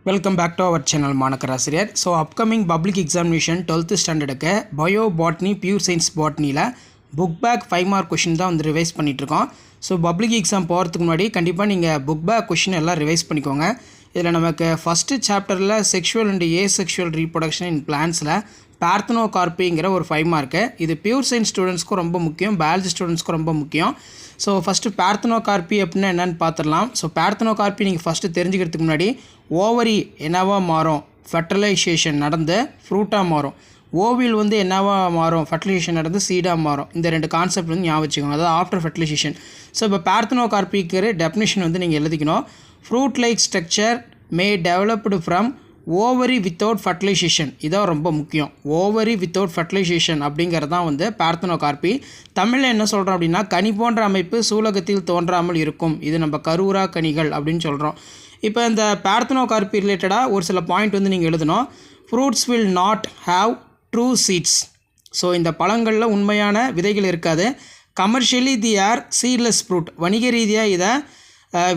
Welcome back to our channel மாணக்கர் ஆசிரியர். So upcoming public examination 12th ஸ்டாண்டர்டுக்கு bio botany pure science பாட்னியில் book back 5 mark question தான் வந்து ரிவைஸ் பண்ணிகிட்ருக்கோம். ஸோ பப்ளிக் எக்ஸாம் போகிறதுக்கு முன்னாடி கண்டிப்பாக நீங்கள் புக் பேக் கொஷின் எல்லாம் ரிவைஸ் பண்ணிக்கோங்க. இதில் நமக்கு ஃபஸ்ட்டு சாப்டரில் sexual and asexual reproduction in பிளான்ஸில் பார்த்தனோகார்பிங்கிற ஒரு 5 மார்க்கு. இது பியூர் சயின்ஸ் ஸ்டூடெண்ட்ஸ்க்கும் ரொம்ப முக்கியம், பயாலஜி ஸ்டூடெண்ட்ஸ்க்கும் ரொம்ப முக்கியம். ஸோ ஃபஸ்ட்டு பார்த்தனோகார்பி அப்படின்னா என்னென்னு பார்த்துடலாம். ஸோ பார்த்தனோகார்பி நீங்கள் ஃபஸ்ட்டு தெரிஞ்சுக்கிறதுக்கு முன்னாடி ஓவரி என்னவா மாறும், ஃபெர்டிலைசேஷன் நடந்து ஃப்ரூட்டாக மாறும். ஓவில் வந்து என்னவா மாறும், ஃபெர்டிலைசேஷன் நடந்து சீடாக மாறும். இந்த ரெண்டு கான்செப்ட் வந்து ஞாபகம் வச்சுக்கோங்க, அதாவது ஆஃப்டர் ஃபெர்டிலைசேஷன். ஸோ இப்போ பார்த்தனோகார்பிக்கு டெஃபினேஷன் வந்து நீங்கள் எழுதிக்கணும். Fruit like structure May developed from ovary without fertilisation. இதான் ரொம்ப முக்கியம். ஓவரி வித்தவுட் ஃபர்டிலைசேஷன் அப்படிங்கிறது தான் வந்து பார்த்தனோகார்பி. தமிழில் என்ன சொல்கிறோம் அப்படின்னா, கனி போன்ற அமைப்பு சூலகத்தில் தோன்றாமல் இருக்கும். இது நம்ம கருவுரா கனிகள் அப்படின்னு சொல்கிறோம். இப்போ இந்த பார்த்தனோகார்பி ரிலேட்டடாக ஒரு சில பாயிண்ட் வந்து நீங்கள் எழுதணும். Fruits will not have true seeds. So இந்த பழங்களில் உண்மையான விதைகள் இருக்காது. Commercially they are seedless fruit. வணிக ரீதியாக இதை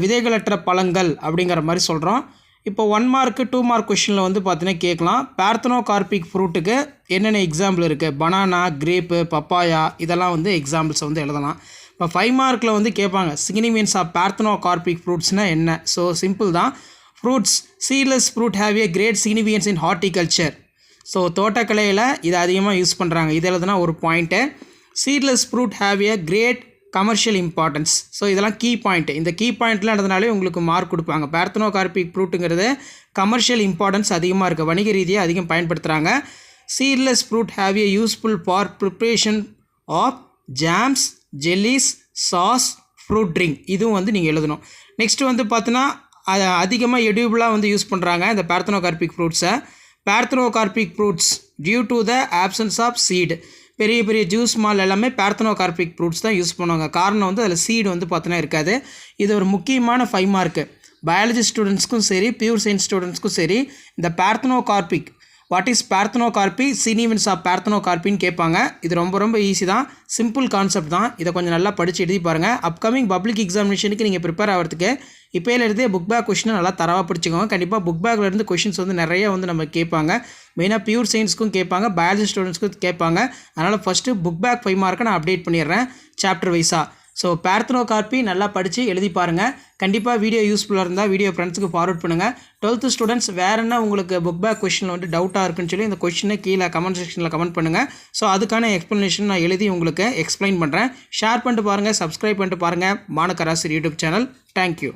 விதைகளற்ற பழங்கள் அப்படிங்கிற மாதிரி சொல்கிறோம். இப்போ 1 மார்க்கு 2 மார்க் கொஷினில் வந்து பார்த்தீங்கன்னா கேட்கலாம், பார்த்தனோகார்பிக் ஃப்ரூட்டுக்கு என்னென்ன எக்ஸாம்பிள் இருக்குது. பனானா, கிரேப்பு, பப்பாயா, இதெல்லாம் வந்து எக்ஸாம்பிள்ஸை வந்து எழுதலாம். இப்போ 5 மார்க்கில் வந்து கேட்பாங்க சிக்னிஃபிகன்ஸ் ஆஃப் பார்த்தனோகார்பிக் ஃப்ரூட்ஸ்னால் என்ன. ஸோ சிம்பிள் தான். Fruits seedless fruit have a great significance in horticulture. So தோட்டக்கலையில் இதை அதிகமாக யூஸ் பண்ணுறாங்க. இது எழுதுனா ஒரு point. Seedless fruit have a great commercial importance. So இதெல்லாம் கீ பாயிண்ட். இந்த கீ பாயிண்ட்லாம் எழுதினாலே உங்களுக்கு மார்க் கொடுப்பாங்க. பார்த்தனோகார்பிக் ஃப்ரூட்டுங்கிறது கமர்ஷியல் இம்பார்ட்டன்ஸ் அதிகமாக இருக்குது, வணிக ரீதியாக அதிகம் பயன்படுத்துகிறாங்க. Seedless fruit have a useful for preparation of jams, jellies, sauce, fruit drink. இதுவும் வந்து நீங்கள் எழுதணும். நெக்ஸ்ட் வந்து பார்த்தீங்கன்னா அதிகமாக எடியூபிளாக வந்து யூஸ் பண்ணுறாங்க இந்த பார்த்தனோகார்பிக் ஃப்ரூட்ஸை. Parthenocarpic fruits due to the absence of seed. பெரிய பெரிய ஜூஸ் மால் எல்லாமே பார்த்தனோகார்பிக் ஃப்ரூட்ஸ் தான் யூஸ் பண்ணுவாங்க. காரணம் வந்து அதில் சீடு வந்து பார்த்தீங்கன்னா இருக்காது. இது ஒரு முக்கியமான 5 மார்க்கு. பயாலஜி ஸ்டூடெண்ட்ஸ்க்கும் சரி, பியூர் சயின்ஸ் ஸ்டூடெண்ட்ஸ்க்கும் சரி, இந்த பார்த்தனோகார்பிக் வாட் இஸ் பார்த்தனோகார்பி, சிக்னிஃபிகன்ஸ் ஆஃப் பார்த்தனோகார்பின்னு கேட்பாங்க. இது ரொம்ப ரொம்ப ஈஸி தான், சிம்பிள் கான்செப்ட் தான். இதை கொஞ்சம் நல்லா படித்து எழுதி பாருங்கள். அப்கமிங் பப்ளிக் எக்ஸாமினேஷனுக்கு நீங்கள் ப்ரிப்பேர் ஆகிறதுக்கு இப்போலேருந்தே புக் பேக் கொஷினை நல்லா தரவாக பிடிச்சிக்கோங்க. கண்டிப்பாக புக் பேக்லேருந்து கொஷின்ஸ் வந்து நிறைய வந்து நம்ம கேட்பாங்க. மெயினாக பியூர் சயின்ஸ்க்கும் கேட்பாங்க, பயாலஜி ஸ்டூடெண்ட்ஸ்க்கும் கேட்பாங்க. அதனால் ஃபஸ்ட்டு புக் பேக் 5 மார்க்கை நான் அப்டேட் பண்ணிடுறேன் சாப்டர் வைஸாக. ஸோ பார்த்தனோகார்பி நல்லா படித்து எழுதி பாருங்கள். கண்டிப்பாக வீடியோ யூஸ்ஃபுல்லாக இருந்தால் வீடியோ ஃப்ரெண்ட்ஸுக்கு ஃபார்வர்ட் பண்ணுங்கள். 12th ஸ்டூடெண்ட்ஸ் வேறு என்ன உங்களுக்கு புக் பேக் கொஷினில் வந்து டவுட்டாக இருக்குன்னு சொல்லி இந்த கொஷினை கீழே கமெண்ட் செக்ஷனில் கமெண்ட் பண்ணுங்கள். ஸோ அதுக்கான எக்ஸ்ப்ளனேஷன் நான் எழுதி உங்களுக்கு எக்ஸ்பிளைன் பண்ணுறேன். ஷேர் பண்ணிட்டு பாருங்கள், சப்ஸ்கிரைப் பண்ணிட்டு பாருங்கள் மாணக்கர் ஆசிரியர் யூடியூப் சேனல். தேங்க்யூ.